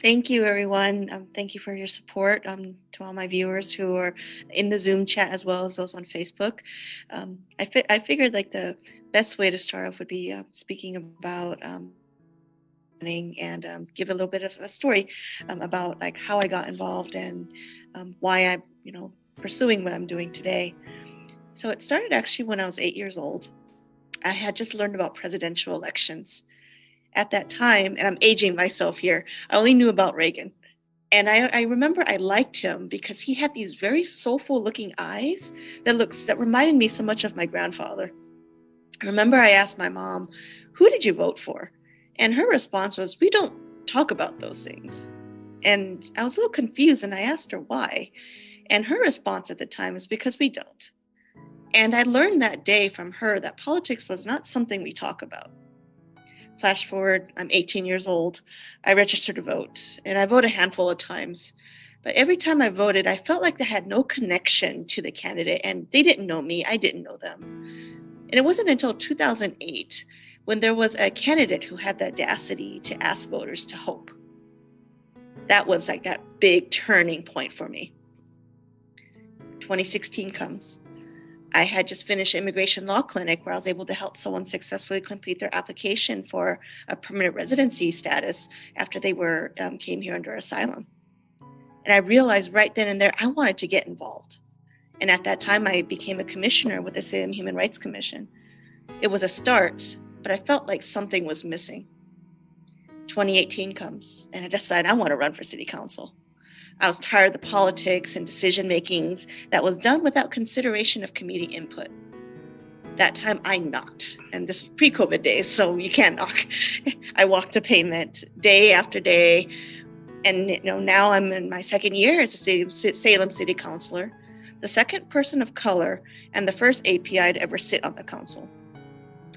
Thank you, everyone. Thank you for your support to all my viewers who are in the Zoom chat as well as those on Facebook. I figured like the best way to start off would be speaking about and give a little bit of a story about like how I got involved and why I'm pursuing what I'm doing today. So it started actually when I was 8 years old. I had just learned about presidential elections at that time, and I'm aging myself here. I only knew about Reagan. And I remember I liked him because he had these very soulful looking eyes that reminded me so much of my grandfather. I remember I asked my mom, "Who did you vote for?" And her response was, "We don't talk about those things." And I was a little confused and I asked her why. And her response at the time was, "Because we don't." And I learned that day from her that politics was not something we talk about. Flash forward, I'm 18 years old. I registered to vote, and I voted a handful of times. But every time I voted, I felt like I had no connection to the candidate, and they didn't know me, I didn't know them. And it wasn't until 2008 when there was a candidate who had the audacity to ask voters to hope. That was like that big turning point for me. 2016 comes. I had just finished an immigration law clinic where I was able to help someone successfully complete their application for a permanent residency status after they came here under asylum. And I realized right then and there I wanted to get involved. And at that time, I became a commissioner with the Salem Human Rights Commission. It was a start, but I felt like something was missing. 2018 comes, and I decided I want to run for city council. I was tired of the politics and decision makings that was done without consideration of community input. That time I knocked, and this is pre-COVID days, so you can't knock. I walked the pavement day after day, and now I'm in my second year as a Salem City Councilor, the second person of color, and the first API to ever sit on the council.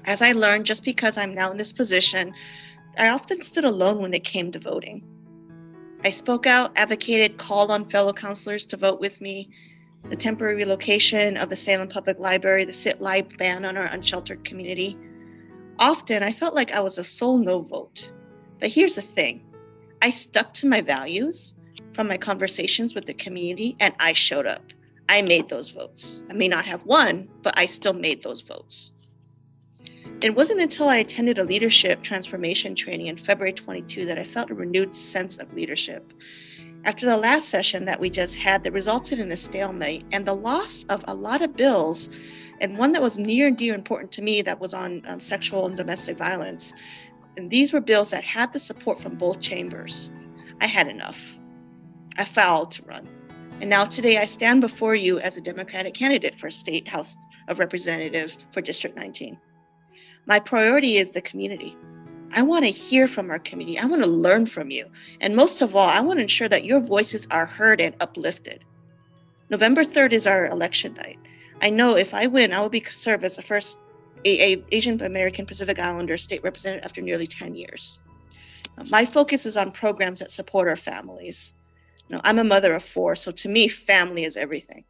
As I learned, just because I'm now in this position, I often stood alone when it came to voting. I spoke out, advocated, called on fellow counselors to vote with me. The temporary relocation of the Salem Public Library, the sit-lie ban on our unsheltered community. Often, I felt like I was a sole no vote. But here's the thing. I stuck to my values from my conversations with the community, and I showed up. I made those votes. I may not have won, but I still made those votes. It wasn't until I attended a leadership transformation training in February 22 that I felt a renewed sense of leadership. After the last session that we just had that resulted in a stalemate and the loss of a lot of bills, and one that was near and dear important to me that was on sexual and domestic violence. And these were bills that had the support from both chambers. I had enough. I filed to run. And now today I stand before you as a Democratic candidate for State House of Representative for District 19. My priority is the community. I want to hear from our community. I want to learn from you. And most of all, I want to ensure that your voices are heard and uplifted. November 3rd is our election night. I know if I win, I will serve as the first Asian American Pacific Islander state representative after nearly 10 years. My focus is on programs that support our families. I'm a mother of 4, so to me, family is everything.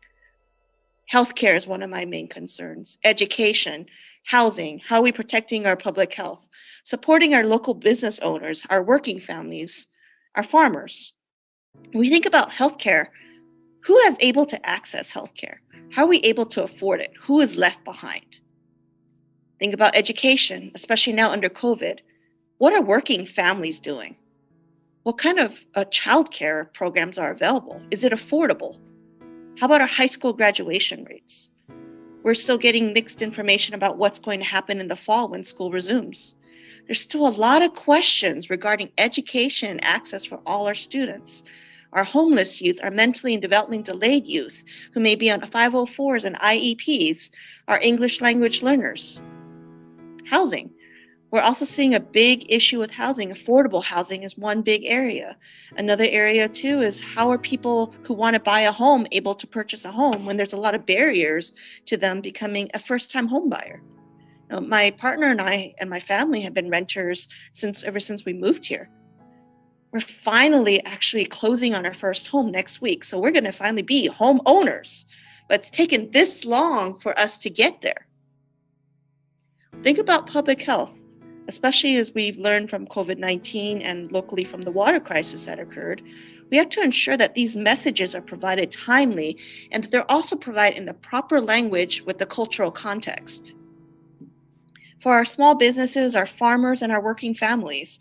Healthcare is one of my main concerns. Education, housing, how are we protecting our public health, supporting our local business owners, our working families, our farmers. When we think about healthcare, who is able to access healthcare? How are we able to afford it? Who is left behind? Think about education, especially now under COVID. What are working families doing? What kind of childcare programs are available? Is it affordable? How about our high school graduation rates? We're still getting mixed information about what's going to happen in the fall when school resumes. There's still a lot of questions regarding education and access for all our students. Our homeless youth, our mentally and developmentally delayed youth who may be on 504s and IEPs, our English language learners. Housing. We're also seeing a big issue with housing. Affordable housing is one big area. Another area, too, is how are people who want to buy a home able to purchase a home when there's a lot of barriers to them becoming a first-time home buyer? My partner and I and my family have been renters ever since we moved here. We're finally actually closing on our first home next week, so we're going to finally be homeowners. But it's taken this long for us to get there. Think about public health. especially as we've learned from COVID-19 and locally from the water crisis that occurred. We have to ensure that these messages are provided timely and that they're also provided in the proper language with the cultural context. For our small businesses, our farmers, and our working families,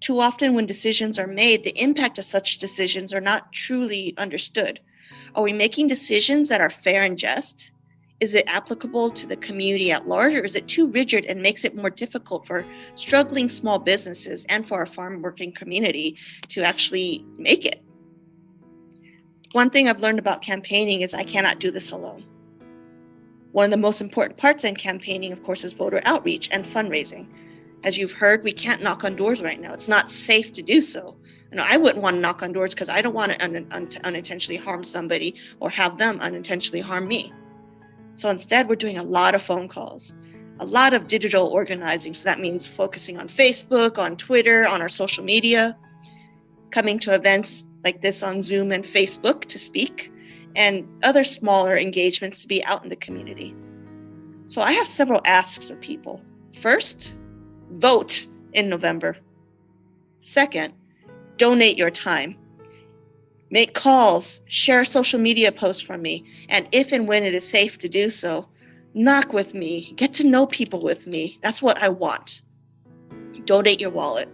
too often when decisions are made, the impact of such decisions are not truly understood. Are we making decisions that are fair and just? Is it applicable to the community at large, or is it too rigid and makes it more difficult for struggling small businesses and for our farm working community to actually make it? One thing I've learned about campaigning is I cannot do this alone. One of the most important parts in campaigning, of course, is voter outreach and fundraising. As you've heard, we can't knock on doors right now. It's not safe to do so. I wouldn't want to knock on doors because I don't want to unintentionally harm somebody or have them unintentionally harm me. So instead, we're doing a lot of phone calls, a lot of digital organizing. So that means focusing on Facebook, on Twitter, on our social media, coming to events like this on Zoom and Facebook to speak, and other smaller engagements to be out in the community. So I have several asks of people. First, vote in November. Second, donate your time. Make calls, share social media posts from me, and if and when it is safe to do so, knock with me, get to know people with me. That's what I want. Donate your wallet.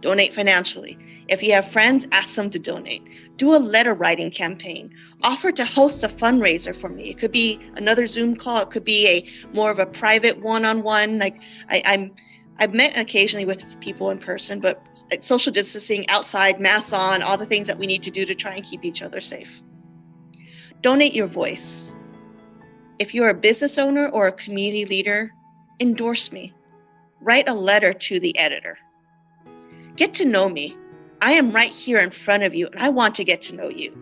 Donate financially. If you have friends, ask them to donate. Do a letter writing campaign. Offer to host a fundraiser for me. It could be another Zoom call. It could be more of a private one-on-one. Like I've met occasionally with people in person, but social distancing, outside, masks on, all the things that we need to do to try and keep each other safe. Donate your voice. If you're a business owner or a community leader, endorse me. Write a letter to the editor. Get to know me. I am right here in front of you, and I want to get to know you.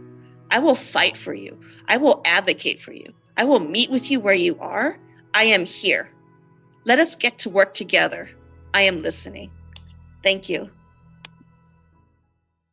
I will fight for you. I will advocate for you. I will meet with you where you are. I am here. Let us get to work together. I am listening. Thank you.